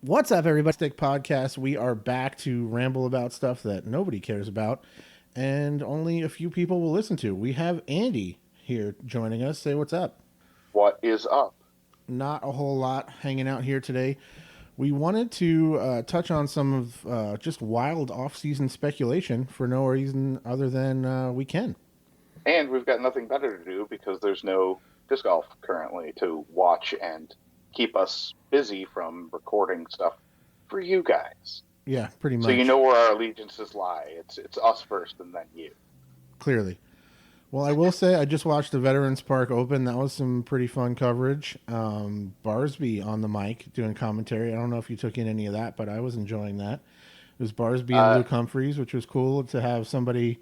What's up, everybody? Stick Podcast. We are back to ramble about stuff that nobody cares about and only a few people will listen to. We have Andy here joining us. Say what's up. What is up? Not a whole lot hanging out here today. We wanted to touch on some of just wild off-season speculation for no reason other than we can. And we've got nothing better to do because there's no disc golf currently to watch and keep us busy from recording stuff for you guys. Yeah, pretty So you much. know where our allegiances lie. It's us first and then you. Clearly. Well, I will say I just watched the Veterans Park Open. That was some pretty fun coverage. Barsby on the mic doing commentary. I don't know if you took in any of that, but I was enjoying that. It was Barsby and Uh, Luke Humphreys, which was cool to have somebody.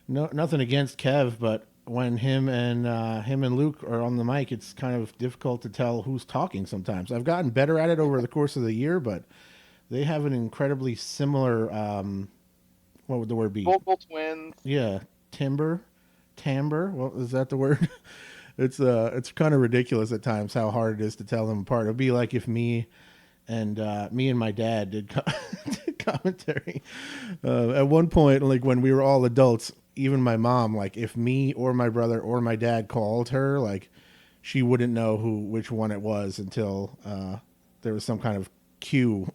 No, nothing against Kev, but when him and Luke are on the mic, it's kind of difficult to tell who's talking. Sometimes I've gotten better at it over the course of the year, but they have an incredibly similar. What would the word be? Vocal twins. Yeah, timbre. Well, is that the word? It's kind of ridiculous at times how hard it is to tell them apart. It'd be like if me and my dad did, did commentary. At one point, like when we were all adults, even my mom, like if me or my brother or my dad called her, like she wouldn't know which one it was until there was some kind of cue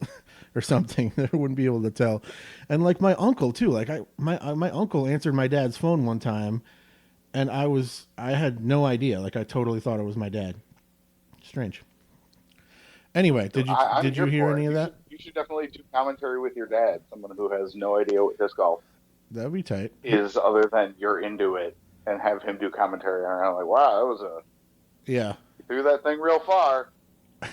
or something. That wouldn't be able to tell. And like my uncle too. Like my uncle answered my dad's phone one time, and I had no idea. Like I totally thought it was my dad. Strange. Anyway, I'm did you here hear for it. any of You that? should you should definitely do commentary with your dad, someone who has no idea what disc golf That'd be tight. is other than you're into it, and have him do commentary. And I'm like, wow, that was Yeah, you threw that thing real far. Sure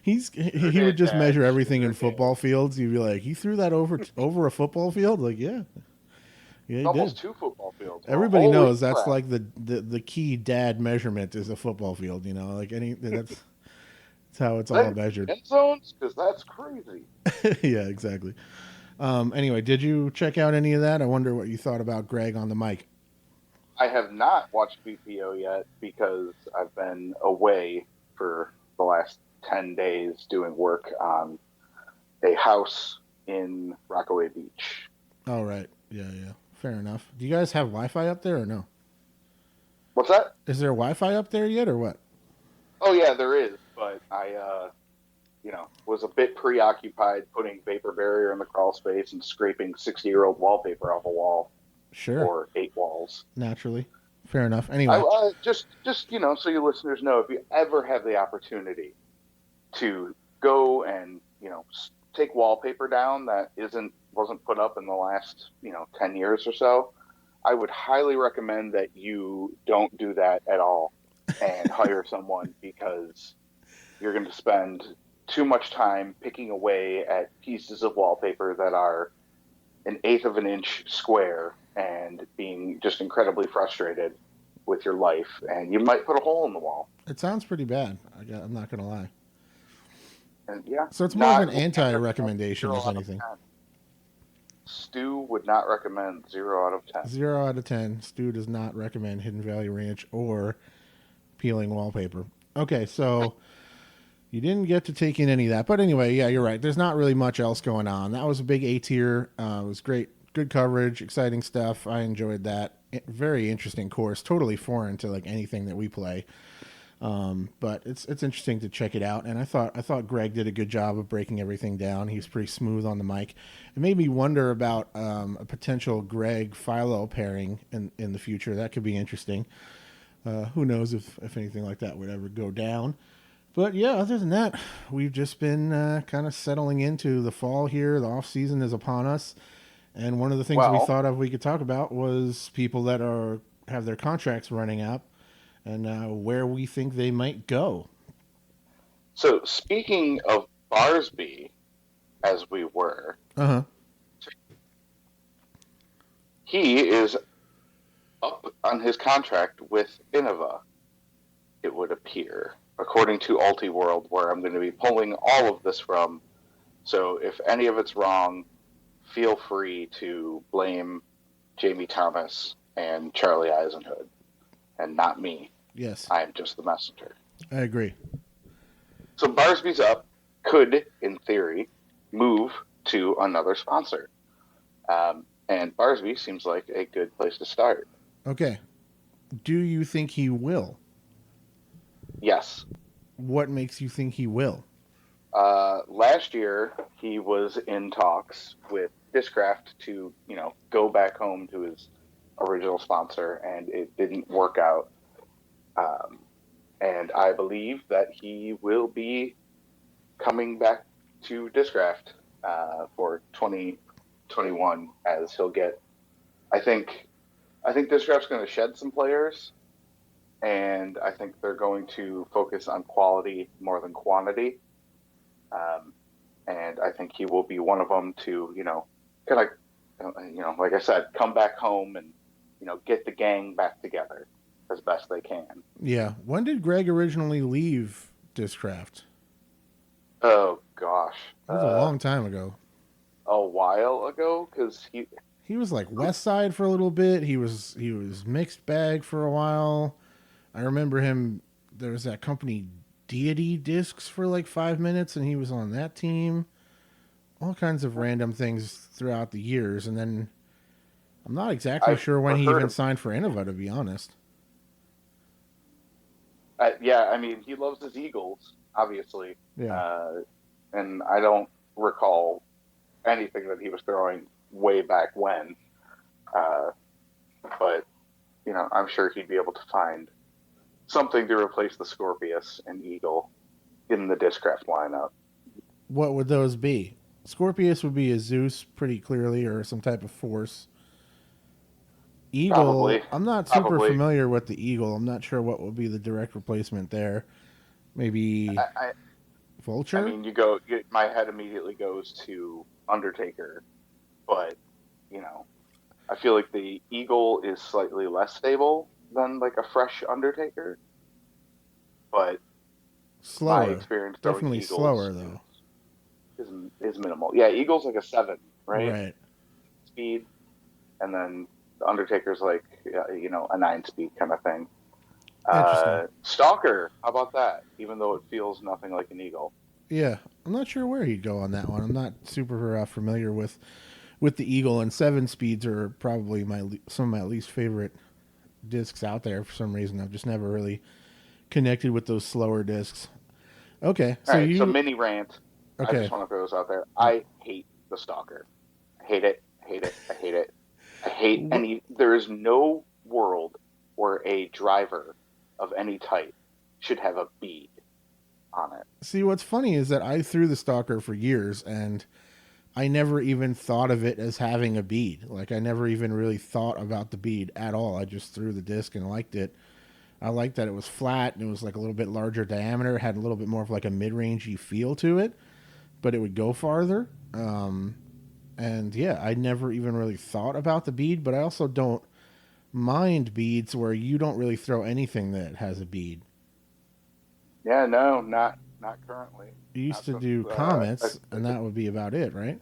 he would did, just Dad. measure everything Sure in did. football fields. You'd be like, he threw that over a football field. Like, yeah, yeah, he did. Almost two football fields. Well, Everybody holy knows that's crap. like the key dad measurement is a football field. Like that's how it's all Then measured. end zones? Because that's crazy. Yeah, exactly. Anyway, did you check out any of that? I wonder what you thought about Greg on the mic. I have not watched BPO yet because I've been away for the last 10 days doing work on a house in Rockaway Beach. All right. Yeah, yeah. Fair enough. Do you guys have Wi-Fi up there or no? What's that? Is there Wi-Fi up there yet or what? Oh, yeah, there is. But I, was a bit preoccupied putting vapor barrier in the crawl space and scraping 60-year-old wallpaper off a wall Sure. or 8 walls. Naturally. Fair enough. I Anyway. just so you listeners know, if you ever have the opportunity to go and take wallpaper down that wasn't put up in the last 10 years or so, I would highly recommend that you don't do that at all and hire someone because you're going to spend too much time picking away at pieces of wallpaper that are an eighth of an inch square and being just incredibly frustrated with your life, and you might put a hole in the wall. It sounds pretty bad. I'm not going to lie. And yeah, So it's more of not an would not recommend anti-recommendation zero as out of anything. 10. Stu would not recommend 0 out of 10. 0 out of 10. Stu does not recommend Hidden Valley Ranch or peeling wallpaper. Okay, so you didn't get to take in any of that. But anyway, yeah, you're right. There's not really much else going on. That was a big A tier. It was great. Good coverage, exciting stuff. I enjoyed that. Very interesting course. Totally foreign to like anything that we play. But it's interesting to check it out. And I thought Greg did a good job of breaking everything down. He was pretty smooth on the mic. It made me wonder about a potential Greg Philo pairing in the future. That could be interesting. Who knows if anything like that would ever go down. But yeah, other than that, we've just been kind of settling into the fall here. The off season is upon us, and one of the things we Well, thought of we could talk about was people that have their contracts running up, and where we think they might go. so speaking of Barsby, as we were, Uh huh. he is up on his contract with Innova, it would appear, according to Ultiworld, where I'm going to be pulling all of this from. So if any of it's wrong, feel free to blame Jamie Thomas and Charlie Eisenhood, and not me. Yes, I am just the messenger. I agree. So Barsby's up. could, in theory, move to another sponsor. And Barsby seems like a good place to start. Okay. Do you think he will? Yes. What makes you think he will? Last year, he was in talks with Discraft to, go back home to his original sponsor, and it didn't work out. Um, and I believe that he will be coming back to Discraft for 2021, as he'll get. I think Discraft's going to shed some players, and I think they're going to focus on quality more than quantity. Um, and I think he will be one of them to, kind of, like I said, come back home and, get the gang back together as best they can. Yeah. When did Greg originally leave Discraft? Oh gosh, It was a long time ago. a while ago, because He was like West Side for a little bit. He was mixed bag for a while. I remember him. There was that company Deity Discs for like 5 minutes, and he was on that team. All kinds of random things throughout the years, and then I'm not exactly I've sure when he heard even of. signed for Innova, to be honest. Yeah, I mean, he loves his Eagles, obviously, Yeah. uh, and I don't recall anything that he was throwing way back when. Uh, but I'm sure he'd be able to find something to replace the Scorpius and Eagle in the Discraft lineup. What would those be? Scorpius would be a Zeus, pretty clearly, or some type of force. Probably, Eagle, I'm not super probably. familiar with the Eagle. I'm not sure what will be the direct replacement there. Maybe I, I Vulture? mean, my head immediately goes to Undertaker, but I feel like the Eagle is slightly less stable than like a fresh Undertaker, but my Slower. experience throwing Definitely slower, Eagles though. is minimal. Yeah, Eagle's like a 7, right? Right. Speed, and then the Undertaker's like a 9 speed kind of thing. Interesting. Stalker, how about that? Even though it feels nothing like an Eagle. Yeah. I'm not sure where he'd go on that one. I'm not super familiar with the Eagle, and 7 speeds are probably some of my least favorite discs out there for some reason. I've just never really connected with those slower discs. Okay, All so right, so you mini rant. I just okay? want to throw this out there. I hate the Stalker. I hate it. I hate it. I hate it. I hate What? any. There is no world where a driver of any type should have a bead on it. See, what's funny is that I threw the Stalker for years, and I never even thought of it as having a bead. Like I never even really thought about the bead at all. I just threw the disc and liked it. I liked that it was flat and it was like a little bit larger diameter, had a little bit more of like a mid-rangey feel to it, but it would go farther. And yeah, I never even really thought about the bead, but I also don't mind beads where you don't really throw anything that has a bead. Yeah, no, not currently. You used Not to since. do comets, and that would be about it, right?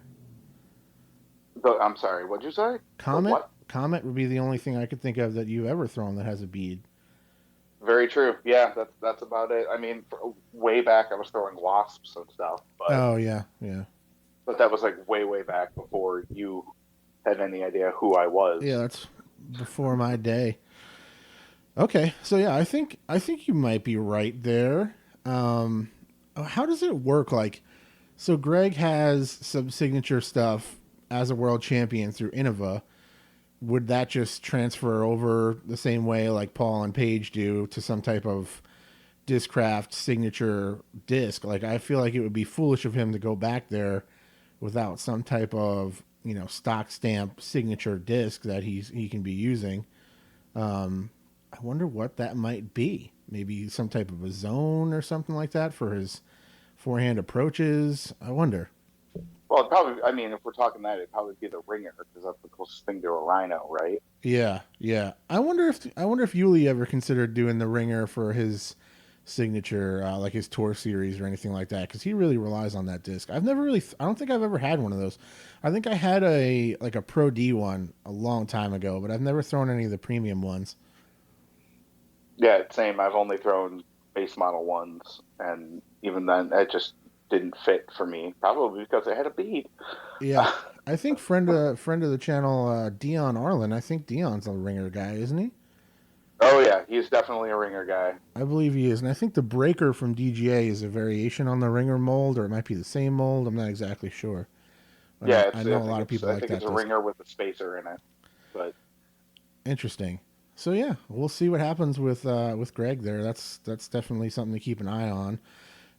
I'm sorry. What'd you say? The Comet, what? comet would be the only thing I could think of that you've ever thrown that has a bead. Very true. Yeah, that's about it. I mean, way back I was throwing wasps and stuff, but Oh yeah, yeah, that was like way back before you had any idea who I yeah. was. That's before my day. Okay, so yeah, I think you might be right there. Um, how does it work? Like, so Greg has some signature stuff as a world champion through Innova. Would that just transfer over the same way like Paul and Paige do to some type of Discraft signature disc? Like, I feel like it would be foolish of him to go back there without some type of stock stamp signature disc that he can be using. Um, I wonder what that might be. Maybe some type of a zone or something like that for his forehand approaches. I wonder. Well, probably. I mean, if we're talking that, it'd probably be the ringer because that's the closest thing to a rhino, right? Yeah, yeah. I wonder if Yuli ever considered doing the ringer for his signature, like his tour series or anything like that, because he really relies on that disc. I've never really. I don't think I've ever had one of those. I think I had a Pro D one a long time ago, but I've never thrown any of the premium ones. Yeah, same. I've only thrown base model ones, and even then, it just didn't fit for me, probably because I had a bead. Yeah, I think friend of the channel, Dion Arlen. I think Dion's a ringer guy, isn't he? Oh yeah, he's definitely a ringer guy. I believe he is, and I think the breaker from DGA is a variation on the ringer mold, or it might be the same mold. I'm not exactly sure. But Yeah, I it's know a lot of people I like think it's that a disc. ringer with a spacer in it. But Interesting. So yeah, we'll see what happens with Greg there. That's definitely something to keep an eye on.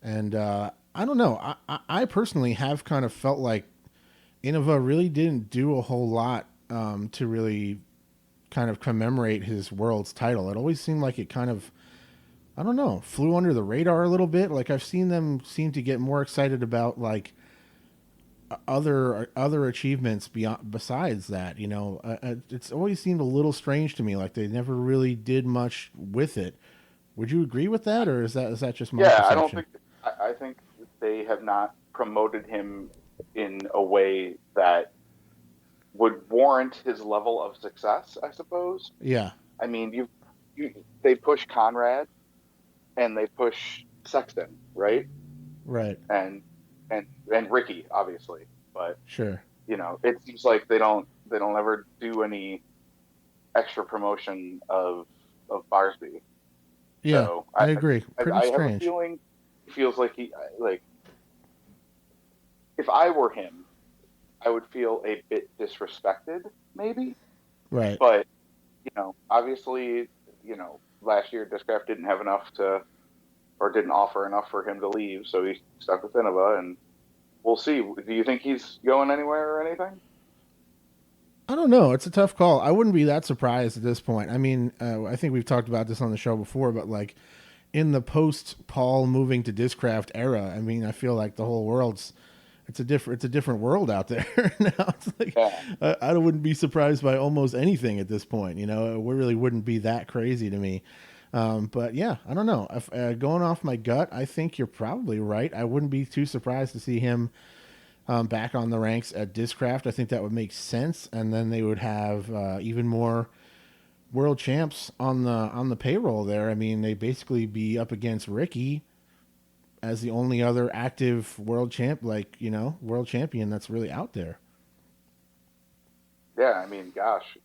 And I don't know. I personally have kind of felt like Innova really didn't do a whole lot to really kind of commemorate his world's title. It always seemed like it kind of, I don't know, flew under the radar a little bit. Like I've seen them seem to get more excited about like other achievements beyond besides that. It's always seemed a little strange to me. Like they never really did much with it. Would you agree with that, or is that just my yeah, I don't perception? think I think they have not promoted him in a way that would warrant his level of success, I suppose. Yeah, I mean, you they push Conrad and they push Sexton, right? right, And and Ricky, obviously. But sure. it seems like they don't ever do any extra promotion of Barsby. Yeah, So I agree. Pretty I have a strange. feeling he feels like like if I were him, I would feel a bit disrespected, maybe. Right. But obviously, last year Discraft didn't have enough to, or didn't offer enough for him to leave, so he stuck with Innova, and we'll see. Do you think he's going anywhere or anything? I don't know. It's a tough call. I wouldn't be that surprised at this point. I mean, I think we've talked about this on the show before, but like in the post Paul moving to Discraft era, I mean, I feel like the whole world's it's a different world out there now. It's like Yeah. I wouldn't be surprised by almost anything at this point. It really wouldn't be that crazy to me. But yeah, I don't know. If, going off my gut, I think you're probably right. I wouldn't be too surprised to see him back on the ranks at Discraft. I think that would make sense, and then they would have even more world champs on the payroll there. I mean, they basically be up against Ricky as the only other active world champion that's really out there. Yeah, I mean, gosh,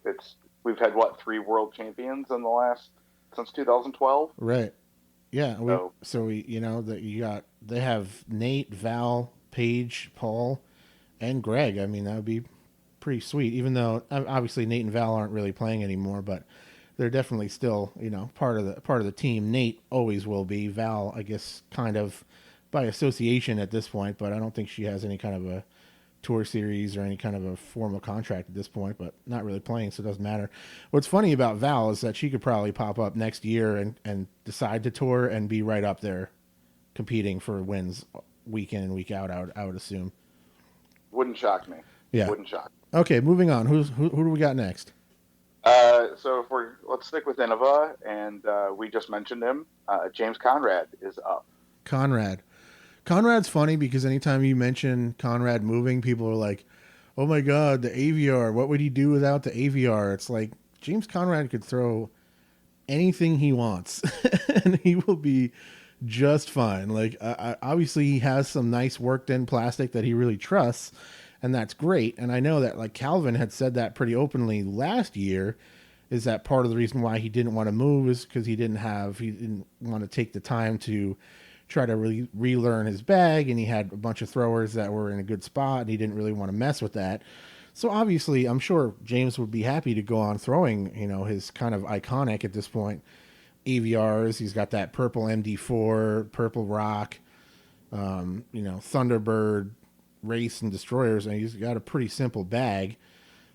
it's we've had what, three world champions in the last since 2012. Right. Yeah. So That they have Nate, Val, Paige, Paul, and Greg. I mean, that would be pretty sweet. Even though obviously Nate and Val aren't really playing anymore, but they're definitely still part of the team. Nate always will be. Val, I guess, kind of by association at this point, but I don't think she has any kind of a tour series or any kind of a formal contract at this point, but not really playing, so it doesn't matter. What's funny about Val is that she could probably pop up next year and decide to tour and be right up there competing for wins week in and week out. I would assume. wouldn't shock me. Yeah. Wouldn't shock. Okay, moving on. Who do we got next? So if let's stick with Innova, and we just mentioned him. James Conrad is up. Conrad. Conrad's funny because anytime you mention Conrad moving, people are like, "Oh my God, the AVR! What would he do without the AVR?" It's like James Conrad could throw anything he wants, and he will be just fine. Like, obviously, he has some nice worked in plastic that he really trusts, and that's great. And I know that like Calvin had said that pretty openly last year. Is that part of the reason why he didn't want to move? Is because he didn't want to take the time to try to really relearn his bag, and he had a bunch of throwers that were in a good spot, and he didn't really want to mess with that. So obviously, I'm sure James would be happy to go on throwing, his kind of iconic at this point AVRs. He's got that purple MD4, purple rock, Thunderbird, race and destroyers, and he's got a pretty simple bag.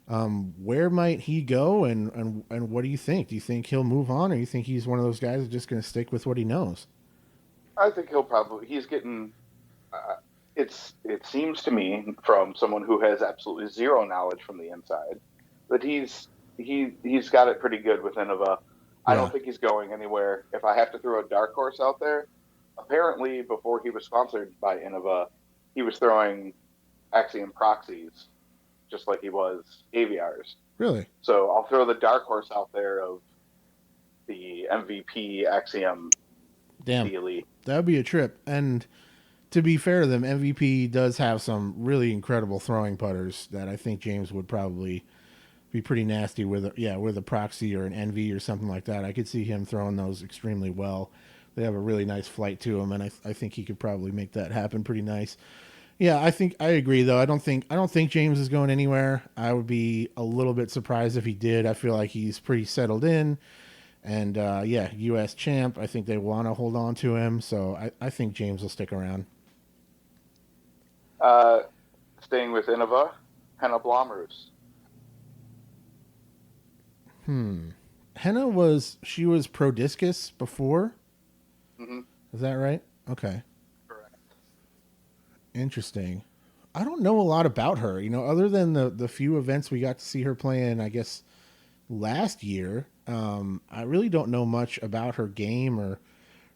Where might he go, and what do you think? Do you think he'll move on, or do you think he's one of those guys that's just going to stick with what he knows? I think he's getting. It seems to me from someone who has absolutely zero knowledge from the inside that he's got it pretty good with Innova. I Yeah, don't think he's going anywhere. If I have to throw a dark horse out there, apparently before he was sponsored by Innova, he was throwing Axiom proxies just like he was AVRs. really. So I'll throw the dark horse out there of the MVP Axiom Damn, Daily. that would be a trip. And to be fair to them, MVP does have some really incredible throwing putters that I think James would probably be pretty nasty with. Yeah, with a proxy or an NV or something like that. I could see him throwing those extremely well. They have a really nice flight to them, and I think he could probably make that happen pretty nice. Yeah, I think I agree though. I don't think James is going anywhere. I would be a little bit surprised if he did. I feel like he's pretty settled in, and yeah, U.S. champ. I think they want to hold on to him, so I think James will stick around. Uh, Staying with Innova, Henna Blomroos. Hmm. Henna was pro discus before. Mm-hmm. Is that right? Okay. Correct. Interesting. I don't know a lot about her, other than the few events we got to see her play in, I guess, last year. I really don't know much about her game or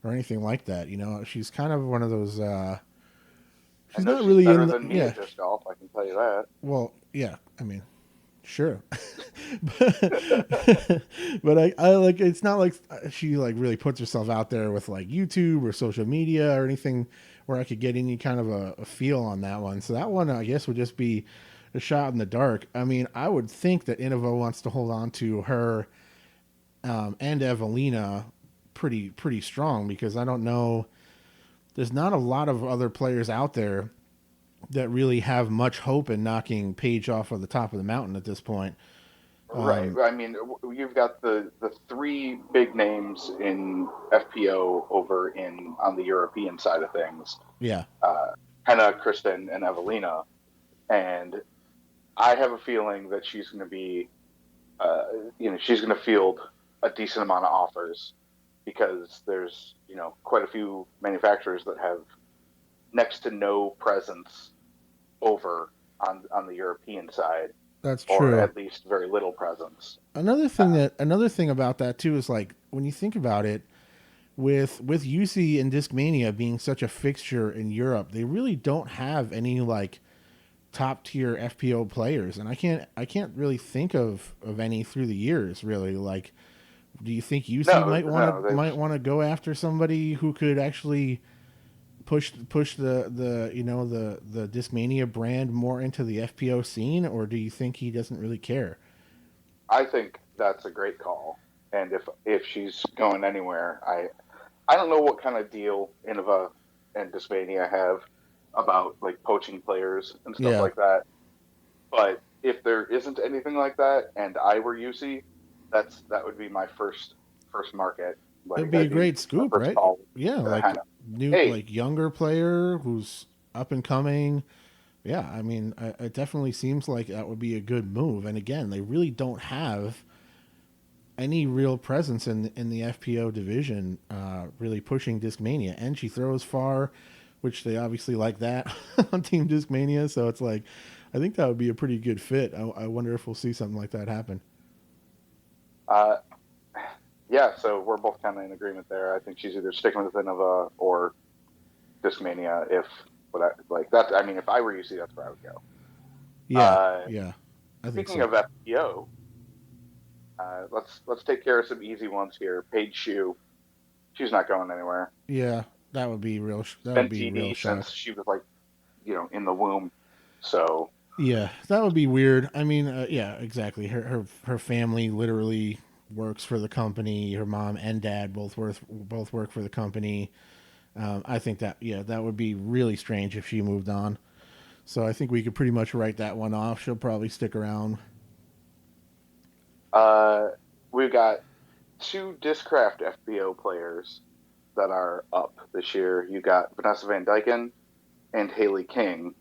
anything like that. She's kind of one of those. I She's know not she's really better in. than me Yeah. at disc golf. I can tell you that. Well, yeah. I mean, sure, but I like it's not like she like really puts herself out there with like YouTube or social media or anything where I could get any kind of a feel on that one. So that one I guess would just be a shot in the dark. I mean, I would think that Innova wants to hold on to her and Evelina pretty strong because I don't know. There's not a lot of other players out there that really have much hope in knocking Paige off of the top of the mountain at this point. Right. I mean, you've got the three big names in FPO over in on the European side of things. Yeah, Henna, Kristen, and Evelina, and I have a feeling that she's going to be, she's going to field a decent amount of offers because there's, quite a few manufacturers that have next to no presence over on the European side, that's or true. at least very little presence. Another thing about that too is like when you think about it, with UC and Discmania being such a fixture in Europe, they really don't have any like top tier FPO players, and I can't really think of any through the years really. Like, do you think UC No, might want no, to they've might want to go after somebody who could actually push the Discmania brand more into the FPO scene, or do you think he doesn't really care? I think that's a great call. And if she's going anywhere, I don't know what kind of deal Innova and Discmania have about like poaching players and stuff Yeah, like that. But if there isn't anything like that, and I were UC, that would be my first market. it'd Like be a that'd be great my scoop, first right? call Yeah, to like Hannah. new, Hey, like younger player who's up and coming. Yeah, I mean, it definitely seems like that would be a good move. And again, they really don't have any real presence in the FPO division, really pushing Discmania. And she throws far, which they obviously like that on Team Discmania. So it's like, I think that would be a pretty good fit. I wonder if we'll see something like that happen. uh, yeah. So we're both kind of in agreement there. I think she's either sticking with Innova or Discmania. If what I like that, I mean, if I were UC, that's where I would go. Yeah, Uh, yeah, I think Speaking so. of FPO, let's take care of some easy ones here. Paige Shoe, she's not going anywhere. Yeah, that would be real. That would Been be real TD since shock. she was like, in the womb. So Yeah, that would be weird. I mean, yeah, exactly. Her family literally works for the company. Her mom and dad both work for the company. I think that yeah, that would be really strange if she moved on. So I think we could pretty much write that one off. She'll probably stick around. uh, we've got two Discraft FBO players that are up this year. You got Vanessa Van Dyken and Haley King.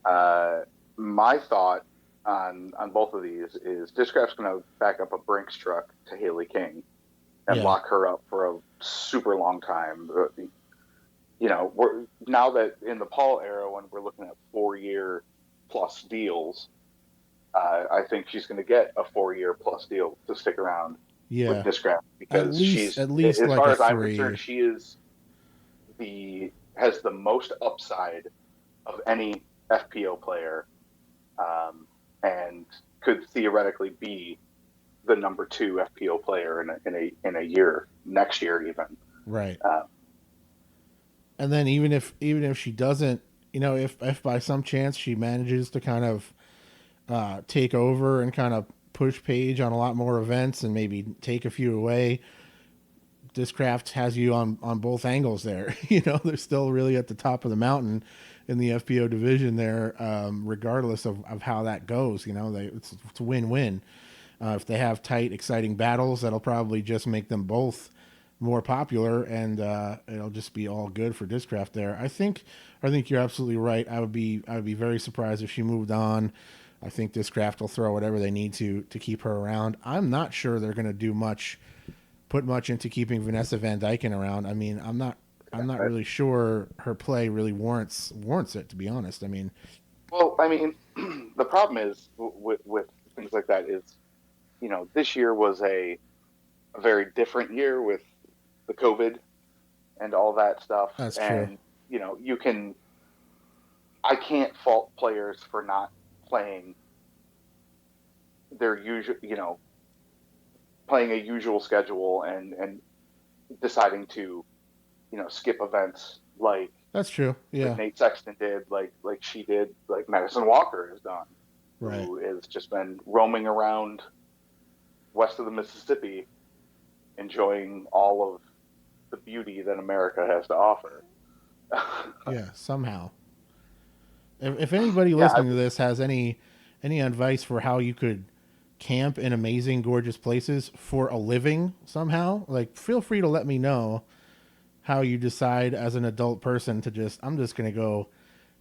Uh, my thought on both of these is Discraft's going to back up a Brinks truck to Haley King and Yeah, lock her up for a super long time. We're now that in the Paul era when we're looking at 4 year plus deals, I think she's going to get a 4 year plus deal to stick around with yeah. Discraft At because least she's, at least as like far a as I'm concerned, three. she is the has the most upside of any FPO player, um, and could theoretically be the number two FPO player in a year next year even. Right. Uh, And then even if she doesn't, if by some chance she manages to kind of take over and kind of push Paige on a lot more events and maybe take a few away, Discraft has you on both angles there. They're still really at the top of the mountain in the FPO division there, regardless of how that goes. It's a win-win. If they have tight, exciting battles, that'll probably just make them both more popular, and it'll just be all good for Discraft there. I think you're absolutely right. I would be very surprised if she moved on. I think Discraft will throw whatever they need to keep her around. I'm not sure they're going to put much into keeping Vanessa Van Dyken around. I mean, I'm not really sure her play really warrants it, to be honest. I mean, well, I mean, the problem is with things like that is, this year was a very different year with the COVID and all that stuff. that's true. And, I can't fault players for not playing their usual, playing a usual schedule and deciding to, skip events That's true. like Yeah. Nate Sexton did, like she did, like Madison Walker has done, Right. who has just been roaming around west of the Mississippi, enjoying all of the beauty that America has to offer. Yeah. Somehow, if anybody Yeah, listening to this has any advice for how you could camp in amazing, gorgeous places for a living somehow, like feel free to let me know how you decide as an adult person to I'm just going to go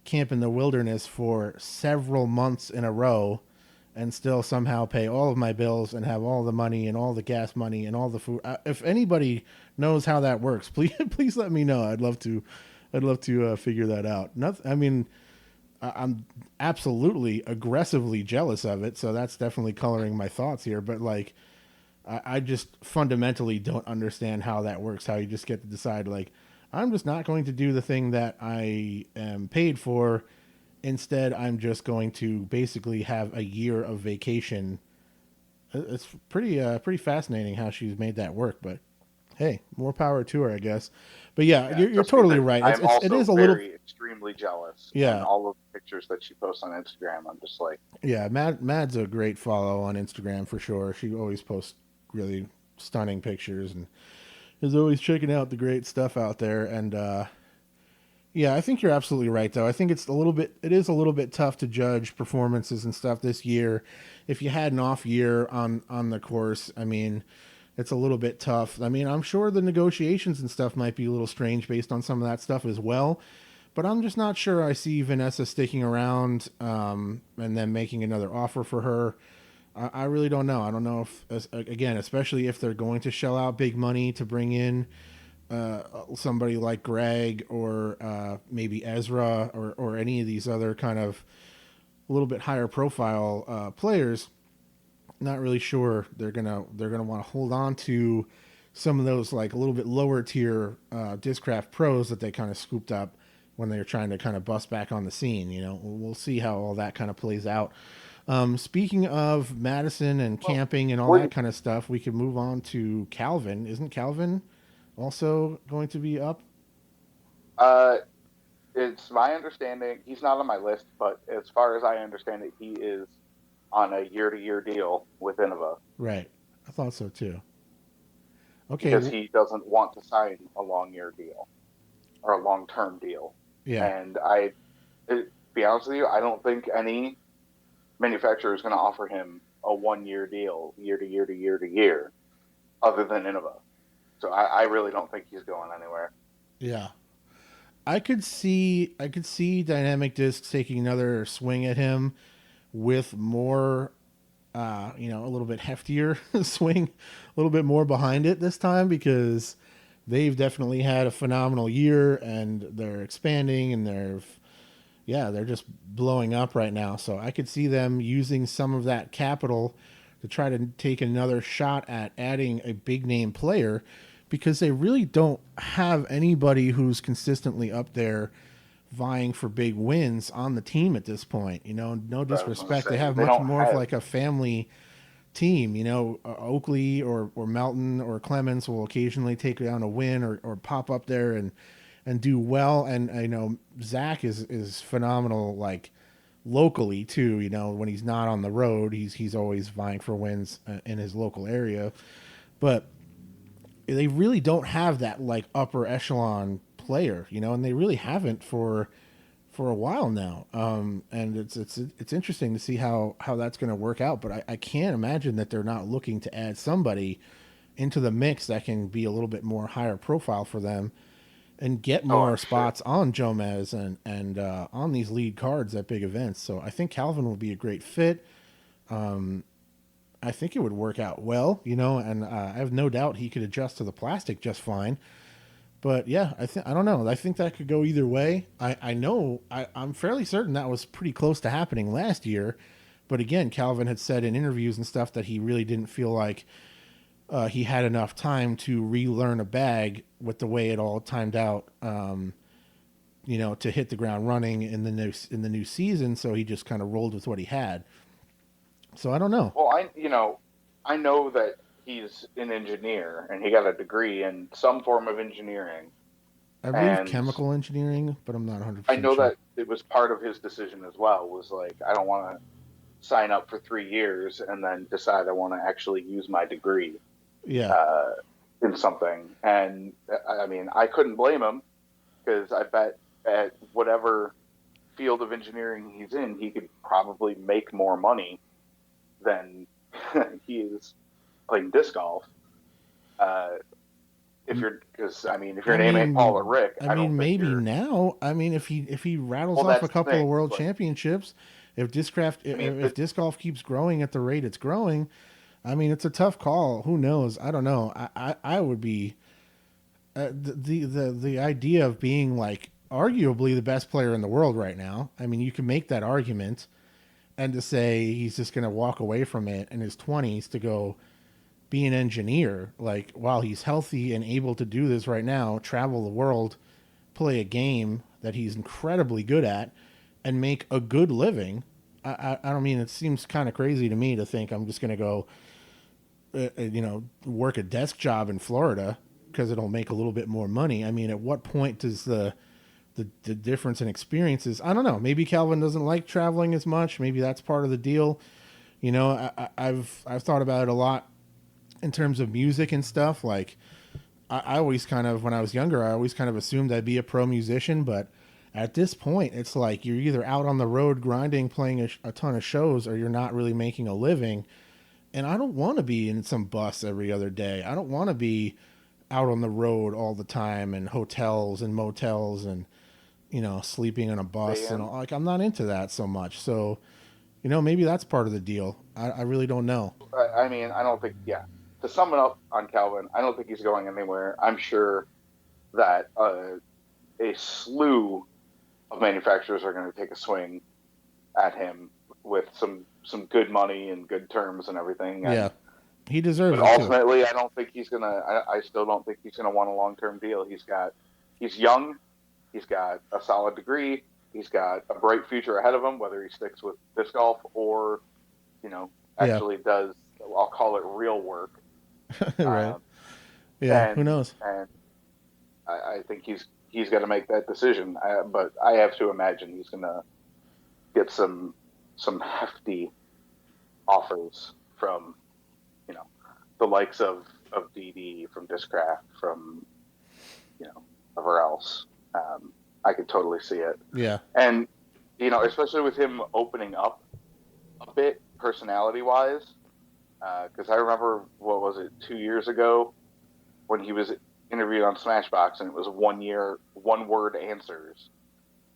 camp in the wilderness for several months in a row and still somehow pay all of my bills and have all the money and all the gas money and all the food. If anybody knows how that works, please let me know. I'd love to figure that out. Nothing. I mean, I'm absolutely aggressively jealous of it, so that's definitely coloring my thoughts here. But like, I just fundamentally don't understand how that works. How you just get to decide, like, I'm just not going to do the thing that I am paid for. Instead, I'm just going to basically have a year of vacation. It's pretty fascinating how she's made that work. But hey, more power to her, I guess. But yeah, yeah. you're Just because totally right. I'm It also is a little. very extremely jealous, and Yeah, all of the pictures that she posts on Instagram, I'm just like, yeah. Mad's a great follow on Instagram for sure. She always posts really stunning pictures and is always checking out the great stuff out there. And yeah, I think you're absolutely right, though. I think it is a little bit tough to judge performances and stuff this year. If you had an off year on the course, I mean, it's a little bit tough. I mean, I'm sure the negotiations and stuff might be a little strange based on some of that stuff as well. But I'm just not sure I see Vanessa sticking around and then making another offer for her. I really don't know. I don't know if, again, especially if they're going to shell out big money to bring in somebody like Greg or maybe Ezra or any of these other kind of a little bit higher profile players. Not really sure they're gonna want to hold on to some of those like a little bit lower tier Discraft pros that they kind of scooped up when they were trying to kind of bust back on the scene. We'll see how all that kind of plays out. Speaking of Madison and well, camping and all were that kind of stuff, we can move on to Calvin. Isn't Calvin also going to be up? uh, it's my understanding he's not on my list, but as far as I understand it, he is on a year-to-year deal with Innova Right. I thought so too. Okay. because he doesn't want to sign a long-year deal or a long-term deal. Yeah. And to be honest with you, I don't think any manufacturer is going to offer him a one-year deal, year to year to year to year, other than Innova. So I really don't think he's going anywhere. Yeah. I could see Dynamic Discs taking another swing at him with more a little bit heftier swing, a little bit more behind it this time because they've definitely had a phenomenal year and they're expanding and they're just blowing up right now. So I could see them using some of that capital to try to take another shot at adding a big name player because they really don't have anybody who's consistently up there vying for big wins on the team at this point. No But I was going to disrespect. They say have they much don't more of have. like a family team. Oakley or Melton or Clemens will occasionally take down a win or pop up there and and do well. And I know Zach is phenomenal, like locally too. You know, when he's not on the road, he's always vying for wins in his local area. But they really don't have that like upper echelon player, you know, and they really haven't for a while now. And it's interesting to see how that's going to work out. But I can't imagine that they're not looking to add somebody into the mix that can be a little bit more higher profile for them and get Oh, more I'm sure. spots on Jomez and on these lead cards at big events. So I think Calvin will be a great fit. I think it would work out well, you know, and I have no doubt he could adjust to the plastic just fine. But yeah, I don't know. I think that could go either way. I know I'm fairly certain that was pretty close to happening last year. But again, Calvin had said in interviews and stuff that he really didn't feel like he had enough time to relearn a bag with the way it all timed out. You know, to hit the ground running in the new season. So he just kind of rolled with what he had. So I don't know. Well, I know that he's an engineer and he got a degree in some form of engineering, I believe and chemical engineering, but I'm not I 100% know sure. that it was part of his decision as well. Was like, I don't want to sign up for 3 years and then decide I want to actually use my degree Yeah. uh, in something. And I mean, I couldn't blame him because I bet at whatever field of engineering he's in, he could probably make more money than he is playing disc golf. Uh, if you're, because I mean, if your name ain't Paul or Rick, I I don't mean, think maybe you're. now. I mean, if he rattles Well, off a that's the couple of thing. It's world like, championships, I mean, if disc golf keeps growing at the rate it's growing, I mean, it's a tough call. Who knows? I don't know. I would be the idea of being like arguably the best player in the world right now. I mean, you can make that argument, and to say he's just going to walk away from it in his 20s to go be an engineer, like while he's healthy and able to do this right now, travel the world, play a game that he's incredibly good at, and make a good living. I don't mean, it seems kind of crazy to me to think I'm just going to go, you know, work a desk job in Florida because it'll make a little bit more money. I mean, at what point does the difference in experiences? I don't know. Maybe Calvin doesn't like traveling as much. Maybe that's part of the deal. You know, I've thought about it a lot in terms of music and stuff. Like I always kind of, when I was younger, I always kind of assumed I'd be a pro musician, but at this point, it's like you're either out on the road grinding, playing a ton of shows, or you're not really making a living. And I don't want to be in some bus every other day. I don't want to be out on the road all the time and hotels and motels and, you know, sleeping on a bus and staying. all. Like, I'm not into that so much. So, you know, maybe that's part of the deal. I really don't know. I mean, I don't think. Yeah. To sum it up on Calvin, I don't think he's going anywhere. I'm sure that a slew of manufacturers are going to take a swing at him with some good money and good terms and everything. Yeah, And he but deserves it too. ultimately, I don't think he's gonna. I still don't think he's gonna want a long term deal. He's young. He's got a solid degree. He's got a bright future ahead of him. Whether he sticks with disc golf or Yeah, actually does, I'll call it real work. right. Um, Yeah, who and knows? and I think he's going to make that decision. But I have to imagine he's going to get some hefty offers from you know the likes of DD, from Discraft, from whoever else. I could totally see it, Yeah, and especially with him opening up a bit personality wise. Because I remember, what was it, 2 years ago when he was interviewed on Smashbox, and it was 1 year, one word answers,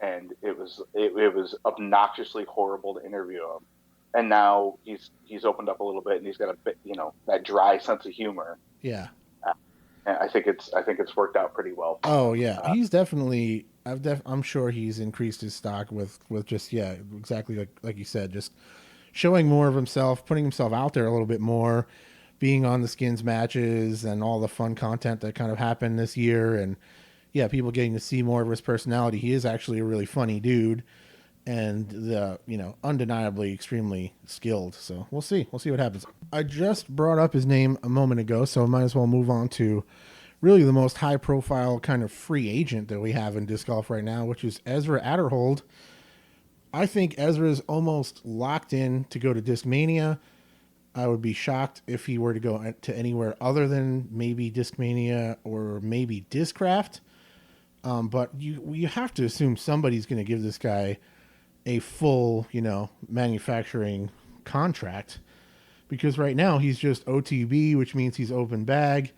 and it was obnoxiously horrible to interview him. And now he's opened up a little bit, and he's got a bit, that dry sense of humor. yeah. Uh, and I think it's worked out pretty well for Oh him. yeah, he's definitely. I'm sure he's increased his stock with just, yeah, exactly like you said, just showing more of himself, putting himself out there a little bit more, being on the skins matches and all the fun content that kind of happened this year, and yeah, people getting to see more of his personality. He is actually a really funny dude, and undeniably extremely skilled. So we'll see what happens. I just brought up his name a moment ago, so I might as well move on to really the most high profile kind of free agent that we have in disc golf right now, which is Ezra Aderhold. I think Ezra is almost locked in to go to Discmania. I would be shocked if he were to go to anywhere other than maybe Discmania or maybe Discraft. But you have to assume somebody's going to give this guy a full, manufacturing contract, because right now he's just OTB, which means he's open bag.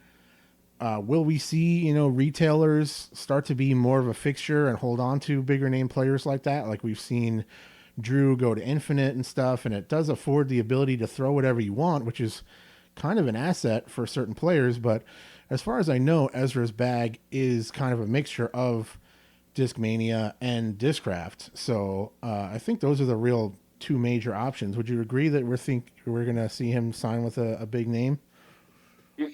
Will we see, retailers start to be more of a fixture and hold on to bigger name players like that? Like we've seen Drew go to Infinite and stuff, and it does afford the ability to throw whatever you want, which is kind of an asset for certain players. But as far as I know, Ezra's bag is kind of a mixture of Discmania and Discraft. So I think those are the real two major options. Would you agree that we're going to see him sign with a big name?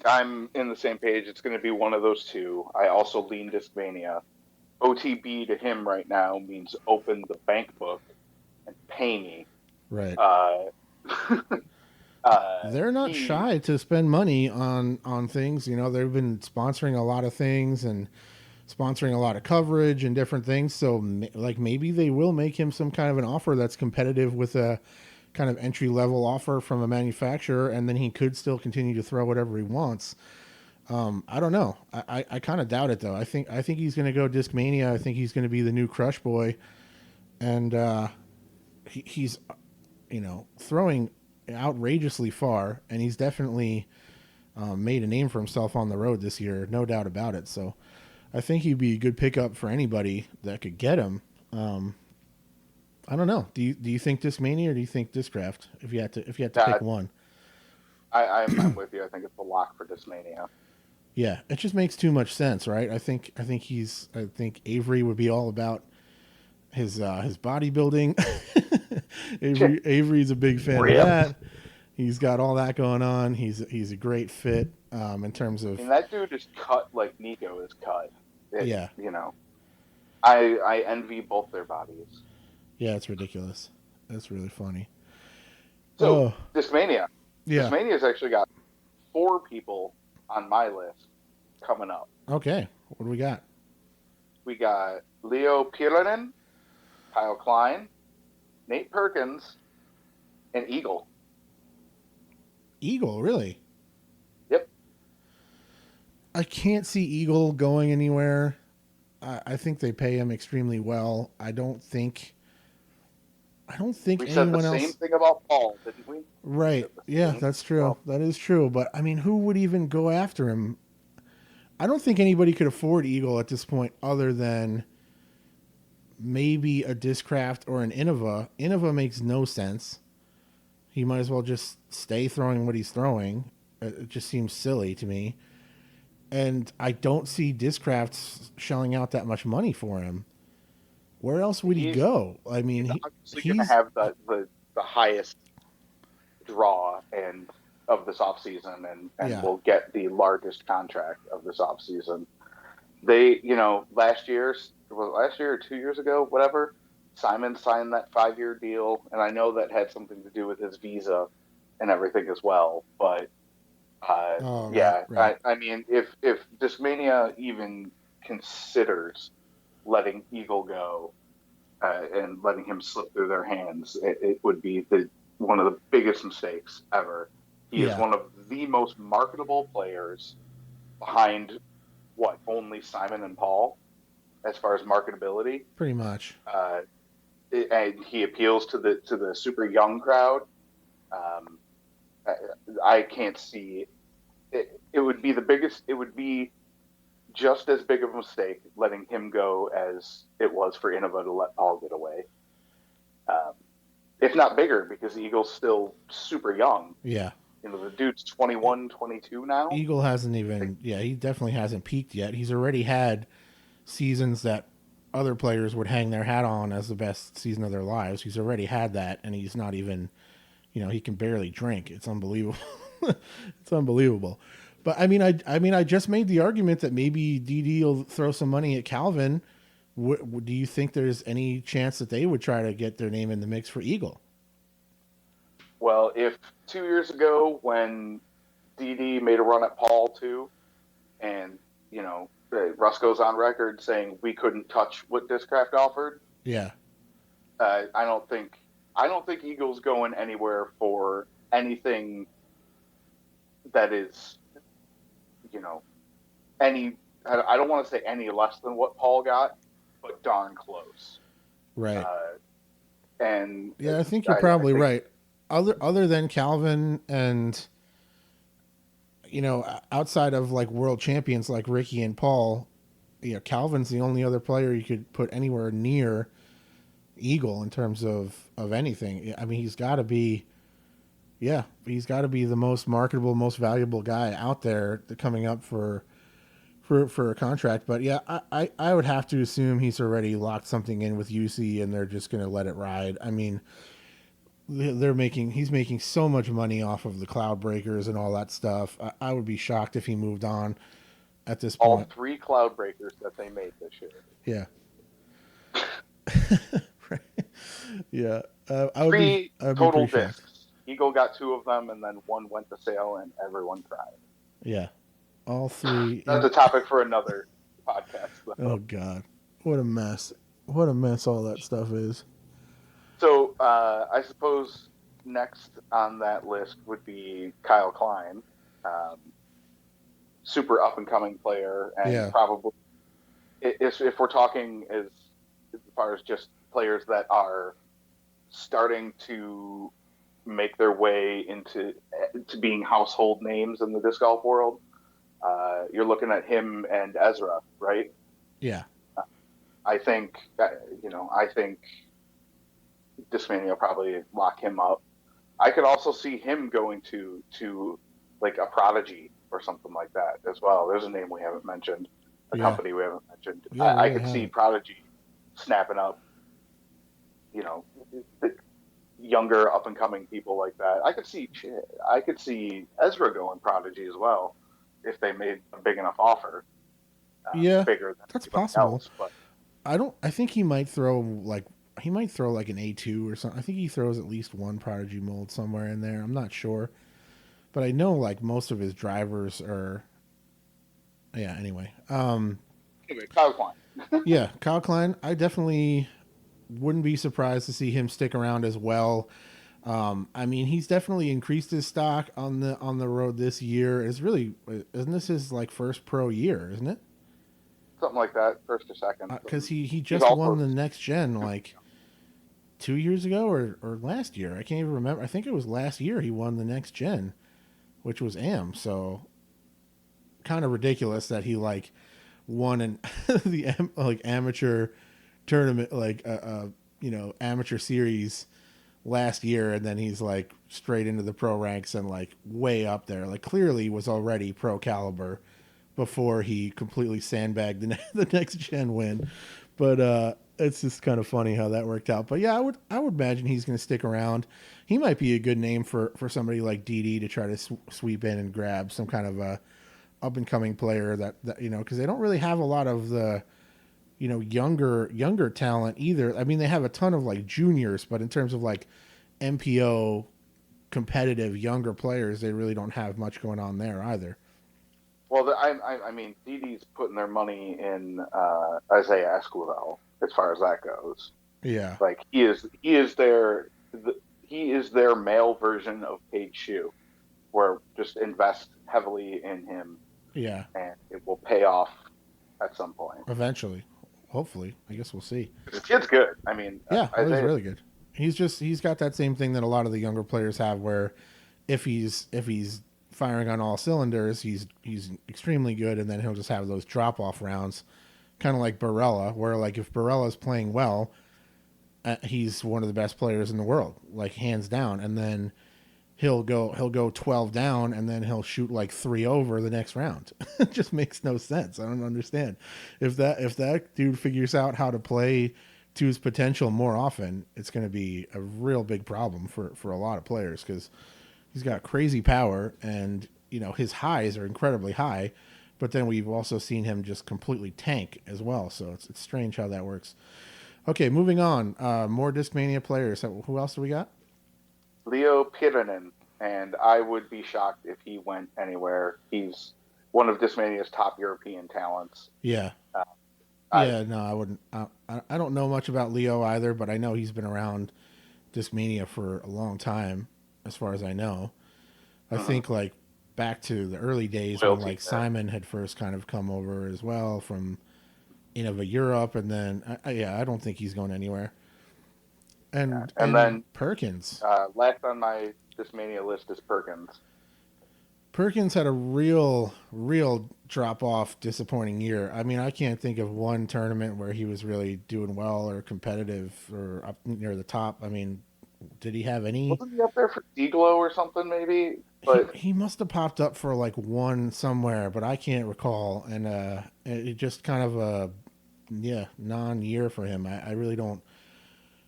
I'm in the same page. It's going to be one of those two. I also lean Discmania. OTB to him right now means open the bank book and pay me. Right. Uh, They're not shy to spend money on things. They've been sponsoring a lot of things and sponsoring a lot of coverage and different things. So like maybe they will make him some kind of an offer that's competitive with a kind of entry level offer from a manufacturer, and then he could still continue to throw whatever he wants. I don't know. I kind of doubt it though. I think he's going to go Discmania. I think he's going to be the new Crush Boy, and he's throwing outrageously far, and he's definitely made a name for himself on the road this year, no doubt about it. So I think he'd be a good pickup for anybody that could get him. I don't know. Do you think Discmania or do you think Discraft? If you had to yeah, pick one, I'm with you. I think it's a lock for Discmania. yeah, it just makes too much sense, right? I think Avery would be all about his bodybuilding. Avery's a big fan of Ripped. that. He's got all that going on. He's a great fit in terms I of, mean, that dude is cut like Nico is cut. yeah, I envy both their bodies. yeah. It's ridiculous. That's really funny. So Oh, Discmania, yeah. Discmania's actually got 4 people on my list coming up. Okay. What do we got? We got Leo Pilanen, Kyle Klein, Nate Perkins, and Eagle. Eagle, really? Yep. I can't see Eagle going anywhere. I think they pay him extremely well. I don't think We said the anyone same else. thing about Paul, didn't we? We Right. said the Yeah, same that's thing true. about That is true. But I mean, who would even go after him? I don't think anybody could afford Eagle at this point other than maybe a Discraft or an Innova. Innova makes no sense. He might as well just stay throwing what he's throwing. It just seems silly to me. And I don't see Discrafts shelling out that much money for him. Where else would he he's go? I mean, he's obviously going to he's have the highest draw and of this offseason and yeah, will get the largest contract of this offseason. They, last year or 2 years ago, whatever, Simon signed that 5-year deal, and I know that had something to do with his visa and everything as well. But oh right, yeah, right. I mean, if Discmania even considers letting Eagle go and letting him slip through their hands, it would be one of the biggest mistakes ever. He is Yeah, one of the most marketable players behind what only Simon and Paul as far as marketability. pretty much. Uh, and he appeals to the super young crowd. Um, I can't see it. It would be the biggest. It would be just as big of a mistake letting him go as it was for Innova to let Paul get away. Um, if not bigger, because Eagle's still super young. Yeah. The dude's 21, 22 now. Eagle hasn't Like, even, yeah, he definitely hasn't peaked yet. He's already had seasons that other players would hang their hat on as the best season of their lives. He's already had that, and he's not even, he can barely drink. It's unbelievable. It's unbelievable. But I just made the argument that maybe DD will throw some money at Calvin. Do you think there's any chance that they would try to get their name in the mix for Eagle? well, if 2 years ago when DD made a run at Paul too, and Russ goes on record saying we couldn't touch what Discraft offered. Yeah. I don't think Eagle's going anywhere for anything that is, any. I don't want to say any less than what Paul got, but darn close. Right. And yeah, I think you're probably right. Other than Calvin and outside of like world champions like Ricky and Paul, Calvin's the only other player you could put anywhere near Eagle in terms of anything. I mean, he's got to be the most marketable, most valuable guy out there coming up for a contract. But yeah, I would have to assume he's already locked something in with UC and they're just going to let it ride. I mean, he's making so much money off of the cloud breakers and all that stuff. I would be shocked if he moved on at this point. All 3 cloud breakers that they made this year. Yeah. Right. Yeah. I would 3 be total pretty shocked. discs. Eagle got 2 of them, and then 1 went to sale, and everyone cried. Yeah. All 3. That's a topic for another podcast, though. Oh God, what a mess! What a mess all that stuff is. So I suppose next on that list would be Kyle Klein, super up and coming player, and probably if we're talking as far as just players that are starting to make their way into being household names in the disc golf world. You're looking at him and Ezra, right? Yeah. I think Discmania will probably lock him up. I could also see him going to like a Prodigy or something like that as well. There's a name we haven't mentioned, a company we haven't mentioned. Yeah, I could see Prodigy snapping up, the younger up and coming people like that. I could see Ezra going Prodigy as well if they made a big enough offer. Bigger than that's possible. Else, but I think he might throw like an A2 or something. I think he throws at least one Prodigy mold somewhere in there. I'm not sure, but I know like most of his drivers are. Yeah. Anyway. Kyle Klein. Yeah, Kyle Klein. I definitely wouldn't be surprised to see him stick around as well. I mean, he's definitely increased his stock on the road this year. Isn't this his like first pro year? Isn't it? Something like that, first or second. Because he just won the next gen like 2 years ago or last year. I can't even remember. I think it was last year he won the next gen, which was AM. So kind of ridiculous that he like won the like amateur tournament, like amateur series last year, and then he's like straight into the pro ranks and like way up there. Like clearly was already pro caliber before he completely sandbagged the next gen win. But it's just kind of funny how that worked out. But yeah, I would imagine he's going to stick around. He might be a good name for somebody like DD to try to sweep in and grab some kind of a up and coming player that because they don't really have a lot of the younger talent either. I mean, they have a ton of like juniors, but in terms of like MPO competitive younger players, they really don't have much going on there either. Well, I mean, DD's putting their money in Isaiah Esquivel as far as that goes. Yeah, like he is their male version of Paige Shue, where just invest heavily in him. Yeah, and it will pay off at some point eventually. Hopefully, I guess we'll see. The kid's good. I mean, yeah, he's really good. He's got that same thing that a lot of the younger players have, where if he's firing on all cylinders, he's extremely good, and then he'll just have those drop off rounds, kind of like Barella, where like if Barella's playing well, he's one of the best players in the world, like hands down, and then he'll go 12 down, and then he'll shoot like 3 over the next round. It just makes no sense. I don't understand. If that dude figures out how to play to his potential more often, it's going to be a real big problem for a lot of players, because he's got crazy power, and his highs are incredibly high, but then we've also seen him just completely tank as well. So it's strange how that works. Okay, moving on. More Discmania players. Who else do we got? Leo Pirinen, and I would be shocked if he went anywhere. He's one of Discmania's top European talents. Yeah. Uh, I Yeah, no, I wouldn't. I don't know much about Leo either, but I know he's been around Discmania for a long time, as far as I know. I think like back to the early days when loyalty like there. Simon had first kind of come over as well from Innova Europe, and then yeah, I don't think he's going anywhere. And And then Perkins, last on my Discmania list is Perkins. Perkins had a real drop off, disappointing year. I mean, I can't think of one tournament where he was really doing well or competitive or up near the top. I mean, did he have any? Wasn't he up there for Glow or something maybe? But He must have popped up for like one somewhere, but I can't recall. And it just kind of a yeah non year for him. I really don't.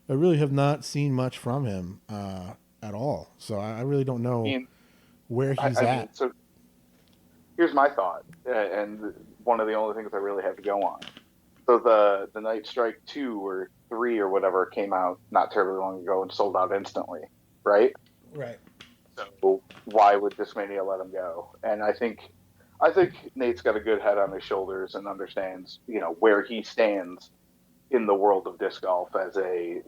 I really have not seen much from him at all. So I really don't I know mean, where he's I mean, at. so here's my thought, and one of the only things I really have to go on. So the Night Strike 2 or 3 or whatever came out not terribly long ago and sold out instantly, right? Right. So why would Discmania let him go? And I think Nate's got a good head on his shoulders and understands, where he stands in the world of disc golf as a,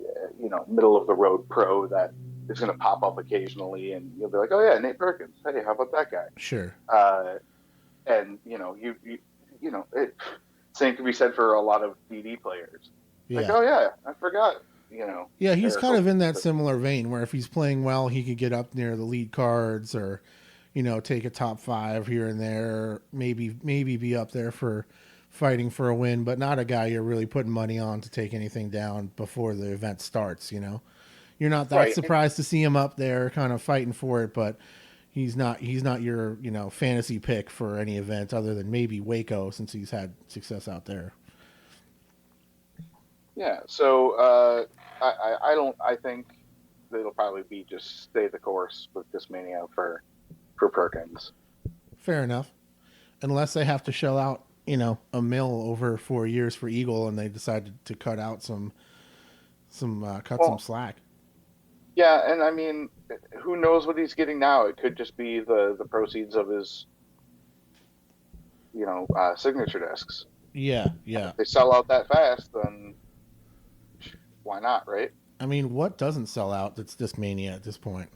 middle of the road pro that is going to pop up occasionally, and you'll be like, oh yeah, Nate Perkins. Hey, how about that guy? Sure. And same can be said for a lot of DD players. Like, Yeah. oh yeah, I forgot. Yeah, he's kind Aderhold. of in that similar vein where if he's playing well, he could get up near the lead cards or, take a top 5 here and there, maybe be up there for fighting for a win, but not a guy you're really putting money on to take anything down before the event starts. You're not that Right. And, surprised to see him up there kind of fighting for it, but he's not your, fantasy pick for any event other than maybe Waco since he's had success out there. yeah. So I think that it'll probably be just stay the course with Discmania for Perkins. Fair enough. Unless they have to shell out, a mill over 4 years for Eagle, and they decide to cut out cut some Well, slack. yeah, and I mean, who knows what he's getting now? It could just be the proceeds of his signature discs. Yeah, yeah. If they sell out that fast, then why not, right? I mean, what doesn't sell out that's Discmania at this point?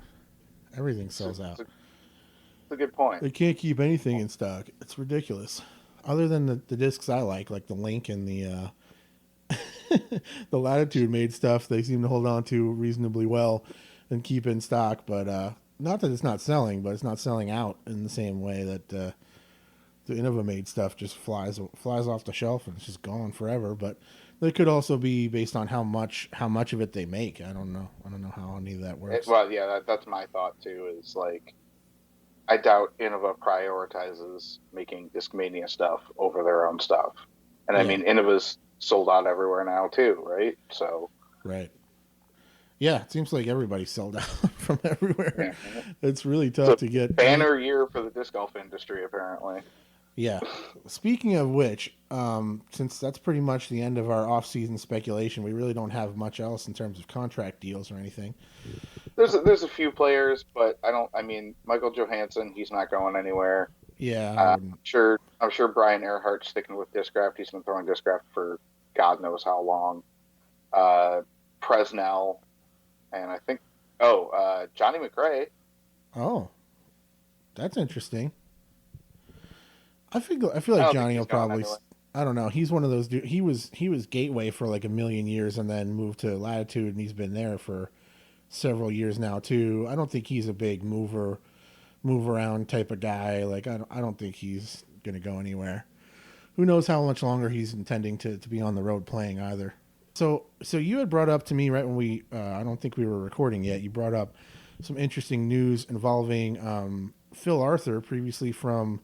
Everything It's a, sells it's out. a, it's a good point. They can't keep anything in stock. It's ridiculous. Other than the discs I like the Link and the the Latitude made stuff, they seem to hold on to reasonably well and keep in stock. But not that it's not selling, but it's not selling out in the same way that the Innova made stuff just flies off the shelf and it's just gone forever. But they could also be based on how much of it they make. I don't know. I don't know how any of that works. Well, yeah, that's my thought too. Is like I doubt Innova prioritizes making Discmania stuff over their own stuff. And I Yeah. mean, Innova's sold out everywhere now too, right? So Right. Yeah, it seems like everybody's sold out from everywhere. yeah, It's really it's tough a to get any. banner year for the disc golf industry, apparently. Yeah. Speaking of which, since that's pretty much the end of our off-season speculation, we really don't have much else in terms of contract deals or anything. There's a few players, but I don't. I mean, Michael Johansson, he's not going anywhere. Yeah, I wouldn't. I'm sure Brian Earhart's sticking with Discraft. He's been throwing Discraft for God knows how long. Presnell, and I think Johnny McRae. Oh, that's interesting. I feel I like don't think Johnny will he's going probably. anywhere. I don't know. He's one of those. He was Gateway for like a million years and then moved to Latitude, and he's been there for several years now too. I don't think he's a big move around type of guy. Like I don't think he's gonna go anywhere. Who knows how much longer he's intending to be on the road playing either. So you had brought up to me right when we I don't think we were recording yet. You brought up some interesting news involving Phil Arthur, previously from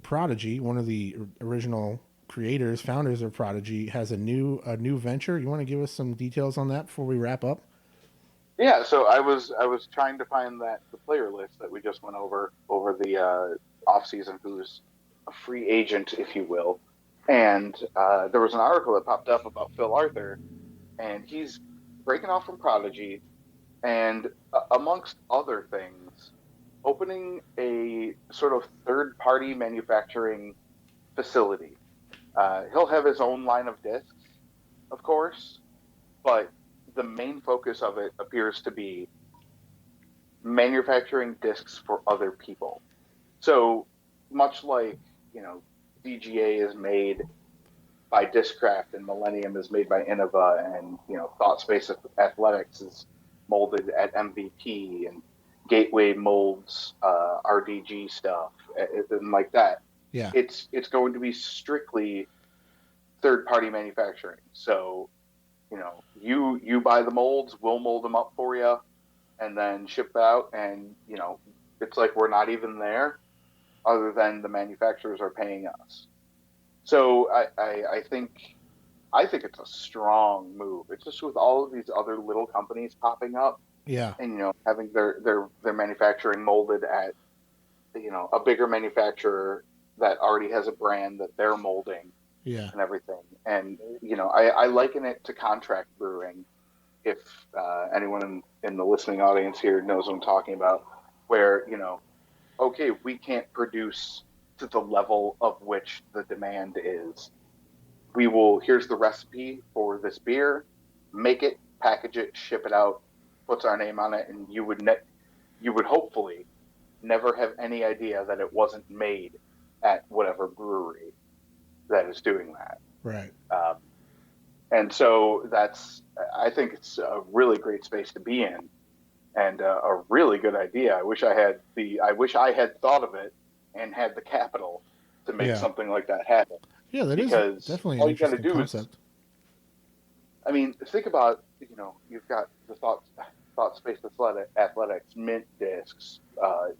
Prodigy, one of the original founders of Prodigy, has a new venture. You want to give us some details on that before we wrap up? Yeah, so I was trying to find the player list that we just went over the off season, who's a free agent, if you will, and there was an article that popped up about Phil Arthur, and he's breaking off from Prodigy, and amongst other things, opening a sort of third-party manufacturing facility. He'll have his own line of discs, of course, but the main focus of it appears to be manufacturing discs for other people. So much like, DGA is made by Discraft and Millennium is made by Innova, and Thought Space Athletics is molded at MVP, and Gateway molds RDG stuff and like that. Yeah. It's going to be strictly third party manufacturing. So you buy the molds, we'll mold them up for you, and then ship out, and it's like we're not even there, other than the manufacturers are paying us. So I think it's a strong move. It's just with all of these other little companies popping up, Yeah. and having their manufacturing molded at a bigger manufacturer that already has a brand that they're molding, Yeah. and everything. And I liken it to contract brewing. If anyone in the listening audience here knows what I'm talking about, where okay, we can't produce to the level of which the demand is. Here's the recipe for this beer, make it, package it, ship it out, puts our name on it, and you would hopefully never have any idea that it wasn't made at whatever brewery that is doing that. Right. And so I think it's a really great space to be in, and a really good idea. I wish I had thought of it and had the capital to make something like that happen. Yeah, that because is definitely all an you got to interesting do concept. think about, you've got the Thought Space Athletics mint discs.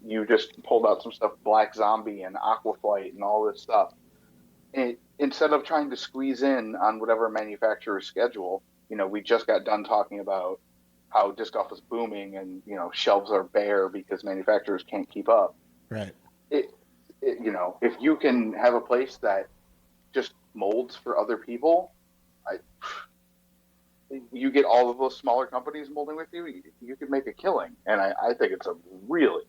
You just pulled out some stuff, Black Zombie and Aquaflight and all this stuff. And instead of trying to squeeze in on whatever manufacturer's schedule, we just got done talking about how disc golf is booming, and shelves are bare because manufacturers can't keep up. Right. If you can have a place that just molds for other people, you get all of those smaller companies molding with you, you could make a killing. And I think it's a really,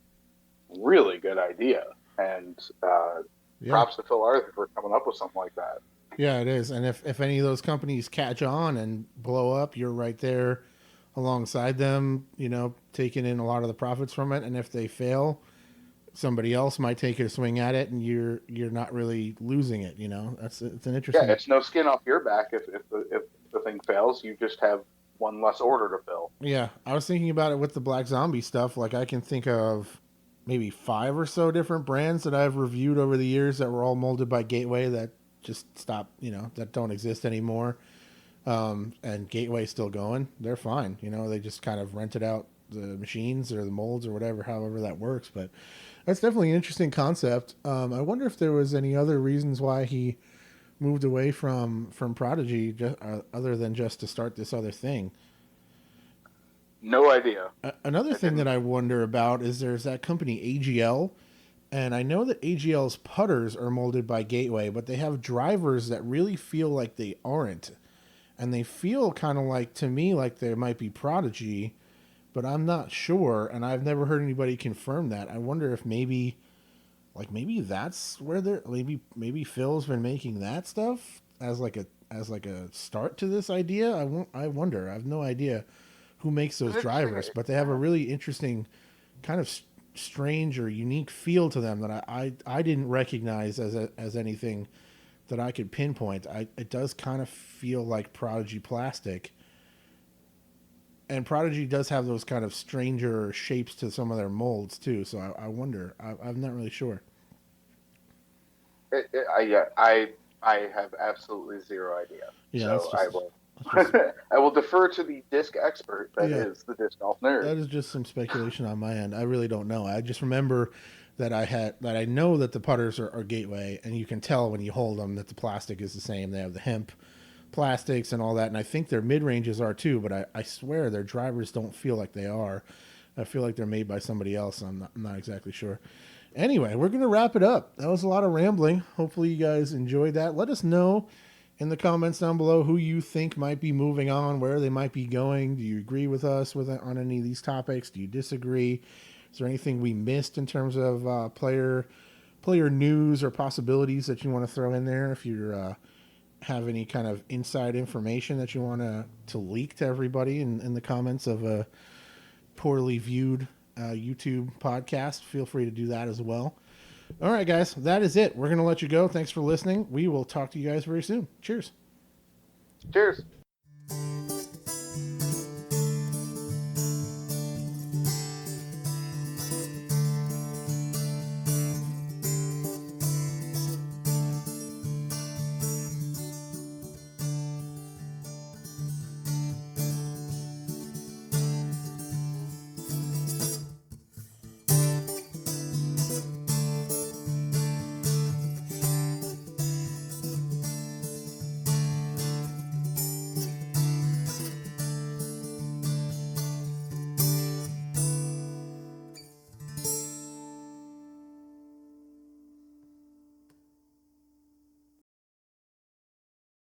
really good idea. And props to Phil Arthur for coming up with something like that. Yeah, it is. And if any of those companies catch on and blow up, you're right there alongside them, taking in a lot of the profits from it. And if they fail, somebody else might take a swing at it, and you're not really losing it. It's an interesting. Yeah, it's no skin off your back if the thing fails. You just have one less order to fill. Yeah, I was thinking about it with the Black Zombie stuff. Like, I can think of maybe 5 or so different brands that I've reviewed over the years that were all molded by Gateway that just stopped, that don't exist anymore. And Gateway's still going. They're fine. They just kind of rented out the machines or the molds or whatever, however that works. But that's definitely an interesting concept. I wonder if there was any other reasons why he moved away from Prodigy, other than just to start this other thing. No idea. Another thing that I wonder about is there's that company AGL, and I know that AGL's putters are molded by Gateway, but they have drivers that really feel like they aren't. And they feel kind of like, to me, like they might be Prodigy, but I'm not sure, and I've never heard anybody confirm that. I wonder if maybe that's where they're, maybe Phil's been making that stuff as like a start to this idea. I wonder. I have no idea who makes those drivers, but they have a really interesting kind of strange or unique feel to them that I didn't recognize as anything that I could pinpoint. It does kind of feel like Prodigy plastic. And Prodigy does have those kind of stranger shapes to some of their molds too. So I wonder. I'm not really sure. I have absolutely zero idea. Yeah, so I will defer to the disc expert that is the Disc Golf Nerd. That is just some speculation on my end. I really don't know. I just remember that I know that the putters are Gateway, and you can tell when you hold them that the plastic is the same. They have the hemp plastics and all that, and I think their mid-ranges are too, but I swear their drivers don't feel like they are. I feel like they're made by somebody else. I'm not exactly sure. Anyway, we're going to wrap it up. That was a lot of rambling. Hopefully you guys enjoyed that. Let us know in the comments down below who you think might be moving on, where they might be going. Do you agree with us on any of these topics? Do you disagree? Is there anything we missed in terms of player news or possibilities that you want to throw in there? If you have any kind of inside information that you want to leak to everybody in the comments of a poorly viewed YouTube podcast, feel free to do that as well. All right, guys, that is it. We're going to let you go. Thanks for listening. We will talk to you guys very soon. Cheers. Cheers.